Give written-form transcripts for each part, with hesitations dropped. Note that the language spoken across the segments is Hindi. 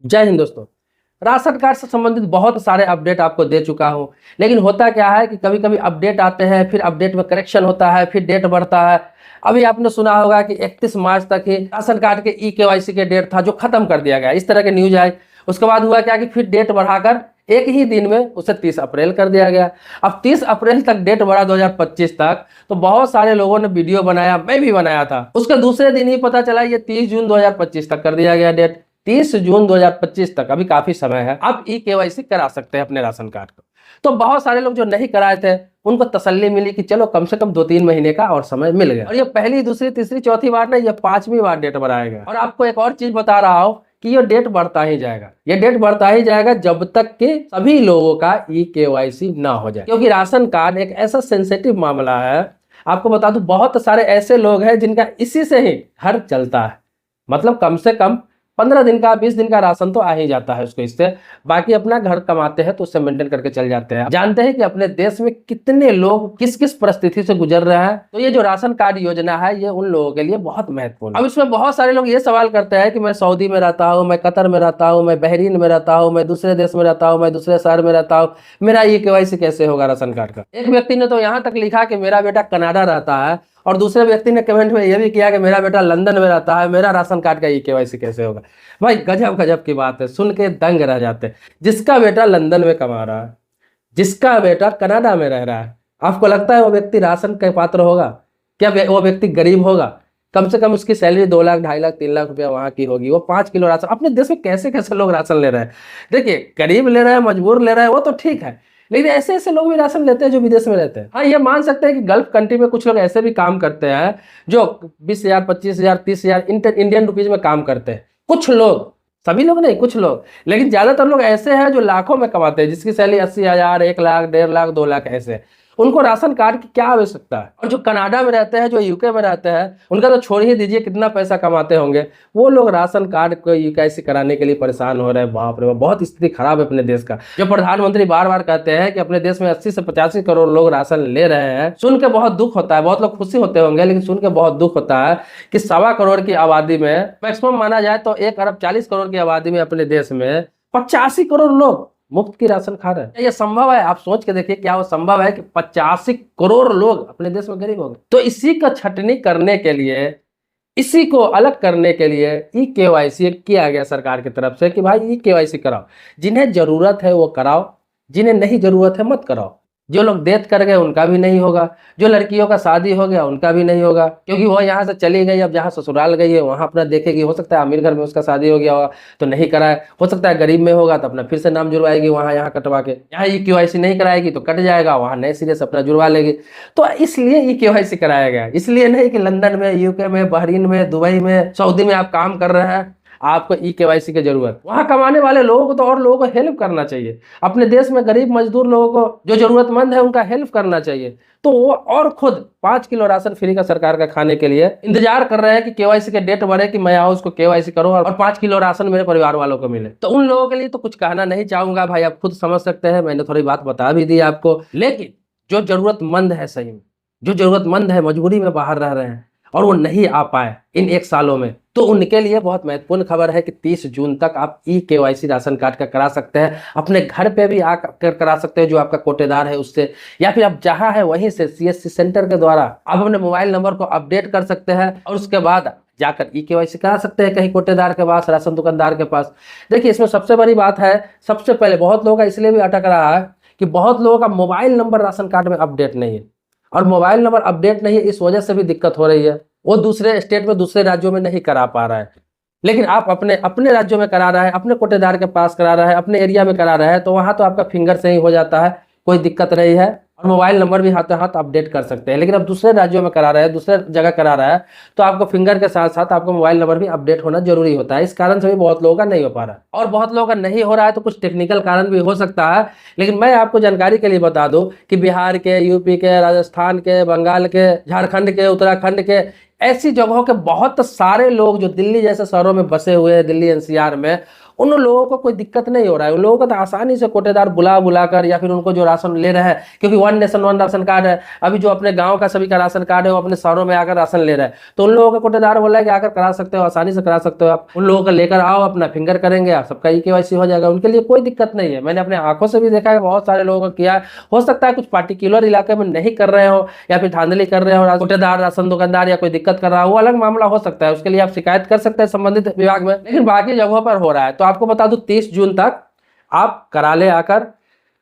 जय हिंद दोस्तों। राशन कार्ड से संबंधित बहुत सारे अपडेट आपको दे चुका हूं, लेकिन होता क्या है कि कभी कभी अपडेट आते हैं, फिर अपडेट में करेक्शन होता है, फिर डेट बढ़ता है। अभी आपने सुना होगा कि 31 मार्च तक ही राशन कार्ड के केवाईसी के डेट था जो खत्म कर दिया गया, इस तरह के न्यूज आए। उसके बाद हुआ क्या कि फिर डेट बढ़ाकर एक ही दिन में उसे 30 अप्रैल कर दिया गया। अब 30 अप्रैल तक डेट बढ़ा 2025 तक, तो बहुत सारे लोगों ने वीडियो बनाया, मैं भी बनाया था। उसके दूसरे दिन ही पता चला ये 30 जून 2025 तक कर दिया गया डेट। 30 जून 2025 तक अभी काफी समय है, आप केवाईसी करा सकते हैं अपने राशन कार्ड को। तो बहुत सारे लोग जो नहीं कराए थे उनको तसल्ली मिली कि चलो कम से कम 2-3 महीने का और समय मिल गया। और ये पहली, दूसरी, तीसरी, चौथी बार नहीं, ये 5वीं बार डेट बढ़ाएगा। और आपको एक और चीज बता रहा हूं कि ये डेट बढ़ता ही जाएगा, ये डेट बढ़ता ही जाएगा जब तक कि सभी लोगों का केवाईसी ना हो जाए। क्योंकि राशन कार्ड एक ऐसा सेंसिटिव मामला है। आपको बता दूं, बहुत सारे ऐसे लोग हैं जिनका इसी से ही घर चलता है। मतलब कम से कम 15 दिन का, 20 दिन का राशन तो आ ही जाता है उसको इससे। बाकी अपना घर कमाते हैं तो उससे मेंटेन करके चल जाते हैं। जानते हैं कि अपने देश में कितने लोग किस किस परिस्थिति से गुजर रहे हैं। तो ये जो राशन कार्ड योजना है ये उन लोगों के लिए बहुत महत्वपूर्ण है। अब इसमें बहुत सारे लोग ये सवाल करते हैं कि मैं सऊदी में रहता हूँ, मैं कतर में रहता हूँ, मैं बहरीन में रहता हूँ, मैं दूसरे देश में रहता हूँ, मैं दूसरे शहर में रहता हूँ, मेरा केवाईसी कैसे होगा राशन कार्ड का। एक व्यक्ति ने तो यहाँ तक लिखा कि मेरा बेटा कनाडा रहता है, और दूसरे व्यक्ति ने कमेंट में यह भी किया कि मेरा बेटा लंदन में रहता है, मेरा राशन कार्ड का केवाईसी कैसे होगा। भाई गजब गजब की बात है, सुन के दंग रह जाते हैं। जिसका बेटा लंदन में कमा रहा है, जिसका बेटा कनाडा में रह रहा है, आपको लगता है वो व्यक्ति राशन का पात्र होगा? क्या वो व्यक्ति गरीब होगा? कम से कम उसकी सैलरी 2 लाख, 2.5 लाख, 3 लाख रुपया वहां की होगी। वो 5 किलो राशन, अपने देश में कैसे कैसे लोग राशन ले रहे हैं। देखिए, गरीब ले रहे हैं, मजबूर ले रहे हैं, वो तो ठीक है, लेकिन ऐसे ऐसे लोग भी राशन लेते हैं जो विदेश में रहते हैं। हाँ, ये मान सकते हैं कि गल्फ कंट्री में कुछ लोग ऐसे भी काम करते हैं जो 20,000, 25,000, 30,000 इंडियन रुपीज में काम करते हैं। कुछ लोग, सभी लोग नहीं, कुछ लोग, लेकिन ज्यादातर लोग ऐसे हैं जो लाखों में कमाते हैं, जिसकी सैलरी 80,000, 1 लाख, 1.5 लाख, 2 लाख ऐसे। उनको राशन कार्ड की क्या आवश्यकता है। और जो कनाडा में रहते हैं, जो यूके में रहते हैं, उनका तो छोड़ ही दीजिए कितना पैसा कमाते होंगे। वो लोग राशन कार्ड को केवाईसी कराने के लिए परेशान हो रहे हैं। बाप रे बाप, बहुत स्थिति खराब है अपने देश का। जो प्रधानमंत्री बार बार कहते हैं कि अपने देश में 80 से 85 करोड़ लोग राशन ले रहे हैं, सुन के बहुत दुख होता है। बहुत लोग खुशी होते होंगे, लेकिन सुन के बहुत दुख होता है कि 1.25 करोड़ की आबादी में, मैक्सिमम माना जाए तो 1 अरब 40 करोड़ की आबादी में अपने देश में 85 करोड़ लोग मुफ्त की राशन खा रहे हैं। ये संभव है? आप सोच के देखिए, क्या वो संभव है कि 85 करोड़ लोग अपने देश में गरीब हो गए। तो इसी का छटनी करने के लिए, इसी को अलग करने के लिए केवाईसी किया गया सरकार की तरफ से कि भाई केवाईसी कराओ। जिन्हें जरूरत है वो कराओ, जिन्हें नहीं जरूरत है मत कराओ। जो लोग डेथ कर गए उनका भी नहीं होगा, जो लड़कियों का शादी हो गया उनका भी नहीं होगा, क्योंकि वो यहाँ से चली गई, अब जहाँ ससुराल गई है वहां अपना देखेगी। हो सकता है अमीर घर में उसका शादी हो गया होगा तो नहीं कराए, हो सकता है गरीब में होगा तो अपना फिर से नाम जुड़वाएगी वहां, यहाँ कटवा के। यहाँ केवाईसी नहीं कराएगी तो कट जाएगा, वहां नए सिरे से अपना जुड़वा लेगी। तो इसलिए केवाईसी कराया गया, इसलिए नहीं कि लंदन में, यूके में, बहरीन में, दुबई में, सऊदी में आप काम कर रहे हैं आपको केवाईसी की जरूरत। वहां कमाने वाले लोगों को तो और लोगों को हेल्प करना चाहिए। अपने देश में गरीब मजदूर लोगों को, जो जरूरतमंद है, उनका हेल्प करना चाहिए। तो वो और खुद 5 किलो राशन फ्री का सरकार का खाने के लिए इंतजार कर रहे हैं कि केवाईसी के डेट बढ़े कि मैं आऊँ उसको केवाईसी करूँ और 5 किलो राशन मेरे परिवार वालों को मिले। तो उन लोगों के लिए तो कुछ कहना नहीं चाहूंगा भाई, आप खुद समझ सकते हैं, मैंने थोड़ी बात बता भी दी आपको। लेकिन जो जरूरतमंद है, सही में जो जरूरतमंद है, मजबूरी में बाहर रह रहे हैं और वो नहीं आ पाए इन 1 सालों में, तो उनके लिए बहुत महत्वपूर्ण खबर है कि 30 जून तक आप केवाईसी राशन कार्ड का करा सकते हैं। अपने घर पे भी आकर करा सकते हैं, जो आपका कोटेदार है उससे, या फिर आप जहां है वहीं से सीएससी सेंटर के द्वारा आप अपने मोबाइल नंबर को अपडेट कर सकते हैं और उसके बाद जाकर केवाईसी करा सकते हैं कहीं कोटेदार के पास, राशन दुकानदार के पास। देखिए, इसमें सबसे बड़ी बात है, सबसे पहले बहुत लोगों का इसलिए भी अटक रहा है कि बहुत लोगों का मोबाइल नंबर राशन कार्ड में अपडेट नहीं है। और मोबाइल नंबर अपडेट नहीं है, इस वजह से भी दिक्कत हो रही है। वो दूसरे स्टेट में, दूसरे राज्यों में नहीं करा पा रहा है। लेकिन आप अपने अपने राज्यों में करा रहा है, अपने कोटेदार के पास करा रहा है, अपने एरिया में करा रहा है, तो वहां तो आपका फिंगर से ही हो जाता है, कोई दिक्कत नहीं है। और मोबाइल नंबर भी हाथों हाथ अपडेट कर सकते हैं। लेकिन अब दूसरे राज्यों में करा रहा है, दूसरे जगह करा रहा है, तो आपको फिंगर के साथ साथ आपको मोबाइल नंबर भी अपडेट होना जरूरी होता है। इस कारण से भी बहुत लोगों का नहीं हो पा रहा है। और बहुत लोगों का नहीं हो रहा है तो कुछ टेक्निकल कारण भी हो सकता है। लेकिन मैं आपको जानकारी के लिए बता दूं कि बिहार के, यूपी के, राजस्थान के, बंगाल के, झारखंड के, उत्तराखंड के, ऐसी जगहों के बहुत सारे लोग जो दिल्ली जैसे शहरों में बसे हुए हैं, दिल्ली एनसीआर में, उन लोगों को कोई दिक्कत नहीं हो रहा है। उन लोगों को तो आसानी से कोटेदार बुला बुला कर या फिर उनको जो राशन ले रहे हैं, क्योंकि one nation one ration card है, अभी जो अपने गांव का सभी का राशन कार्ड है वो अपने शहरों में आकर राशन ले रहे हैं, तो उन लोगों का कोटेदार बोला है कि आकर करा सकते हो, आसानी से करा सकते हो आप। उन लोगों को लेकर आओ, अपना फिंगर करेंगे, आप सबका ई-केवाईसी हो जाएगा, उनके लिए कोई दिक्कत नहीं है। मैंने अपने आंखों से भी देखा है, बहुत सारे लोगों को किया है। हो सकता है कुछ पार्टिकुलर इलाके में नहीं कर रहे हो या फिर धांधली कर रहे हो, कोटेदार राशन दुकानदार या कोई दिक्कत कर रहा है, वो अलग मामला हो सकता है, उसके लिए आप शिकायत कर सकते हैं संबंधित विभाग में। लेकिन बाकी जगहों पर हो रहा है। तो आपको बता दूं 30 जून तक आप करा ले आकर।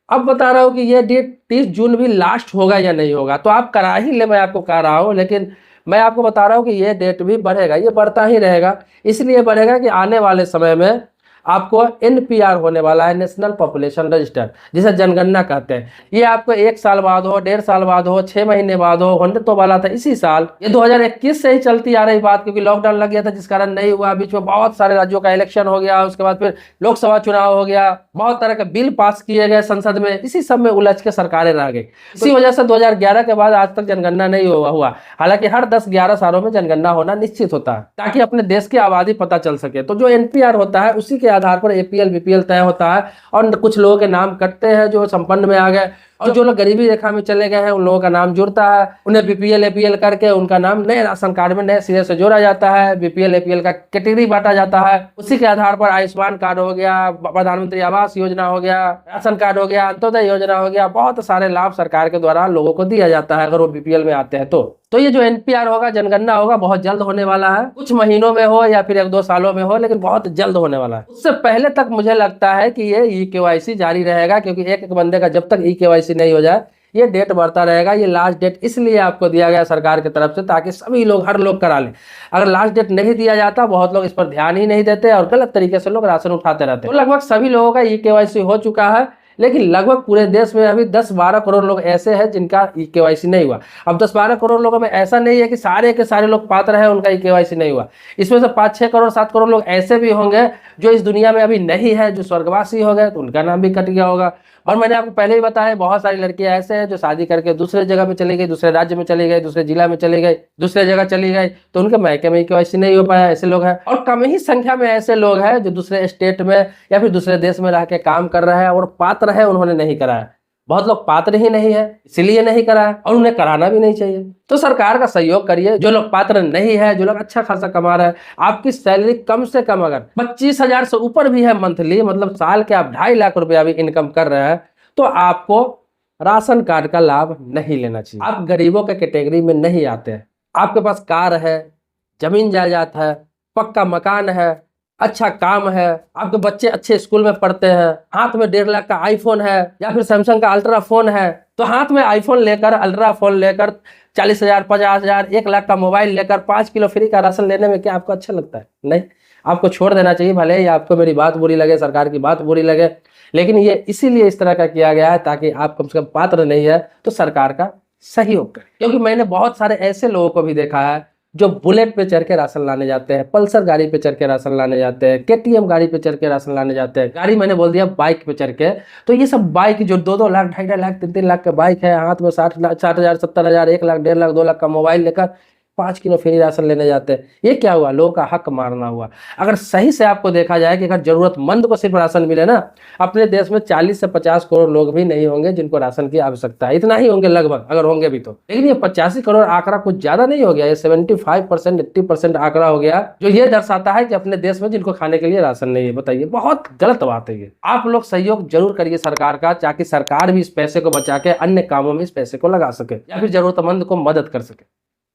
अब बता रहा हूं कि ये डेट 30 जून भी लास्ट होगा या नहीं होगा, तो आप करा ही ले, मैं आपको कह रहा हूं। लेकिन मैं आपको बता रहा हूं कि ये डेट भी बढ़ेगा, ये बढ़ता ही रहेगा। इसलिए बढ़ेगा कि आने वाले समय में आपको एनपीआर होने वाला है, नेशनल पॉपुलेशन रजिस्टर, जिसे जनगणना कहते हैं। ये आपको 1 साल बाद हो, 1.5 साल बाद हो, 6 महीने बाद हो, होने तो वाला था इसी साल। ये 2021 से ही चलती आ रही बात, क्योंकि लॉकडाउन लग गया था जिस कारण नहीं हुआ। बीच में बहुत सारे राज्यों का इलेक्शन हो गया, उसके बाद फिर लोकसभा चुनाव हो गया, बहुत तरह के बिल पास किए गए संसद में, इसी सब में उलझ के सरकारें रह गई। इसी वजह से 2011 के बाद आज तक जनगणना नहीं हुआ। हालांकि हर 10-11 सालों में जनगणना होना निश्चित होता है, ताकि अपने देश की आबादी पता चल सके। तो जो एनपीआर होता है उसी के आधार पर एपीएल बीपीएल तय होता है, और कुछ लोगों के नाम कटते हैं जो संपन्न में आ गए, और जो लोग गरीबी रेखा में चले गए हैं उन लोगों का नाम जुड़ता है। उन्हें बीपीएल एपीएल करके उनका नाम नए राशन कार्ड में नए सिरे से जोड़ा जाता है। बीपीएल एपीएल का कैटेगरी बांटा जाता है, उसी के आधार पर आयुष्मान कार्ड हो गया, प्रधानमंत्री आवास योजना हो गया, राशन कार्ड हो गया, अंत्योदय योजना हो गया, बहुत सारे लाभ सरकार के द्वारा लोगों को दिया जाता है अगर वो बीपीएल में आते हैं तो ये जो एनपीआर होगा, जनगणना होगा, बहुत जल्द होने वाला है। कुछ महीनों में हो या फिर 1-2 सालों में हो, लेकिन बहुत जल्द होने वाला है। उससे पहले तक मुझे लगता है कि ये ई-केवाईसी जारी रहेगा, क्योंकि एक एक बंदे का जब तक ई-केवाईसी नहीं हो जाए ये डेट बढ़ता रहेगा। ये लास्ट डेट इसलिए आपको दिया गया सरकार की तरफ से, ताकि सभी लोग, हर लोग करा लें। अगर लास्ट डेट नहीं दिया जाता, बहुत लोग इस पर ध्यान ही नहीं देते और गलत तरीके से लोग राशन उठाते रहते। तो लगभग सभी लोगों का ई-केवाईसी हो चुका है, लेकिन लगभग पूरे देश में अभी 10-12 करोड़ लोग ऐसे हैं जिनका ई-केवाईसी नहीं हुआ। अब 10-12 करोड़ लोगों में ऐसा नहीं है कि सारे के सारे लोग पात्र हैं, उनका ई-केवाईसी नहीं हुआ। इसमें से 5-6 करोड़ 7 करोड़ लोग ऐसे भी होंगे जो इस दुनिया में अभी नहीं है, जो स्वर्गवासी हो गए, तो उनका नाम भी कट गया होगा। और मैंने आपको पहले ही बताया, बहुत सारी लड़कियां ऐसे हैं जो शादी करके दूसरे जगह पे चली गई, दूसरे राज्य में चली गई, दूसरे जिला में चली गई, दूसरे जगह चली गई, तो उनके मायके में ई-केवाईसी नहीं हो पाया। ऐसे लोग हैं। और कम ही संख्या में ऐसे लोग हैं जो दूसरे स्टेट में या फिर दूसरे देश में रह के काम कर रहे हैं और पात्र है, उन्होंने नहीं कराया। बहुत लोग पात्र ही नहीं है, इसीलिए नहीं कराया, और उन्हें कराना भी नहीं चाहिए। तो सरकार का सहयोग करिए। जो लोग पात्र नहीं है, जो लोग अच्छा खासा कमा रहे हैं, आपकी सैलरी कम से कम अगर 25,000 से ऊपर भी है मंथली, मतलब साल के आप 2.5 लाख रुपया भी इनकम कर रहे हैं, तो आपको राशन कार्ड का लाभ नहीं लेना चाहिए। आप गरीबों के कैटेगरी में नहीं आते हैं। आपके पास कार है, जमीन जायदाद है, पक्का मकान है, अच्छा काम है, आपके बच्चे अच्छे स्कूल में पढ़ते हैं, हाथ में 1.5 लाख का आईफोन है या फिर सैमसंग का अल्ट्रा फोन है, तो हाथ में आईफोन लेकर, अल्ट्रा फोन लेकर, 40,000, 50,000, 1 लाख का मोबाइल लेकर 5 किलो फ्री का राशन लेने में क्या आपको अच्छा लगता है? नहीं, आपको छोड़ देना चाहिए। भले ही आपको मेरी बात बुरी लगे, सरकार की बात बुरी लगे, लेकिन ये इसीलिए इस तरह का किया गया है ताकि आप कम से कम पात्र नहीं है तो सरकार का सहयोग करें। क्योंकि मैंने बहुत सारे ऐसे लोगों को भी देखा है जो बुलेट पे चढ़ के राशन लाने जाते हैं, पल्सर गाड़ी पे चढ़ के राशन लाने जाते हैं, केटीएम गाड़ी पे चढ़ के राशन लाने जाते हैं। गाड़ी मैंने बोल दिया, बाइक पे चढ़ के। तो ये सब बाइक जो 2-2 लाख, 2.5 लाख, 3-3 लाख के बाइक है, हाथ में 60,000, 70,000, 1 लाख, 1.5 लाख, 2 लाख का मोबाइल लेकर 5 किलो फ्री राशन लेने जाते हैं। ये क्या हुआ? लोगों का हक मारना हुआ। अगर सही से आपको देखा जाए कि अगर जरूरतमंद को सिर्फ राशन मिले ना, अपने देश में 40 से 50 करोड़ लोग भी नहीं होंगे जिनको राशन की आवश्यकता है। इतना ही होंगे लगभग, अगर होंगे भी तो। लेकिन ये 85 करोड़ आंकड़ा कुछ ज्यादा नहीं हो गया, ये 75%, 80% आंकड़ा हो गया, जो ये दर्शाता है कि अपने देश में जिनको खाने के लिए राशन नहीं है। बताइए, बहुत गलत बात है ये। आप लोग सहयोग जरूर करिए सरकार का, ताकि सरकार भी इस पैसे को बचा के अन्य कामों में इस पैसे को लगा सके या फिर जरूरतमंद को मदद कर सके।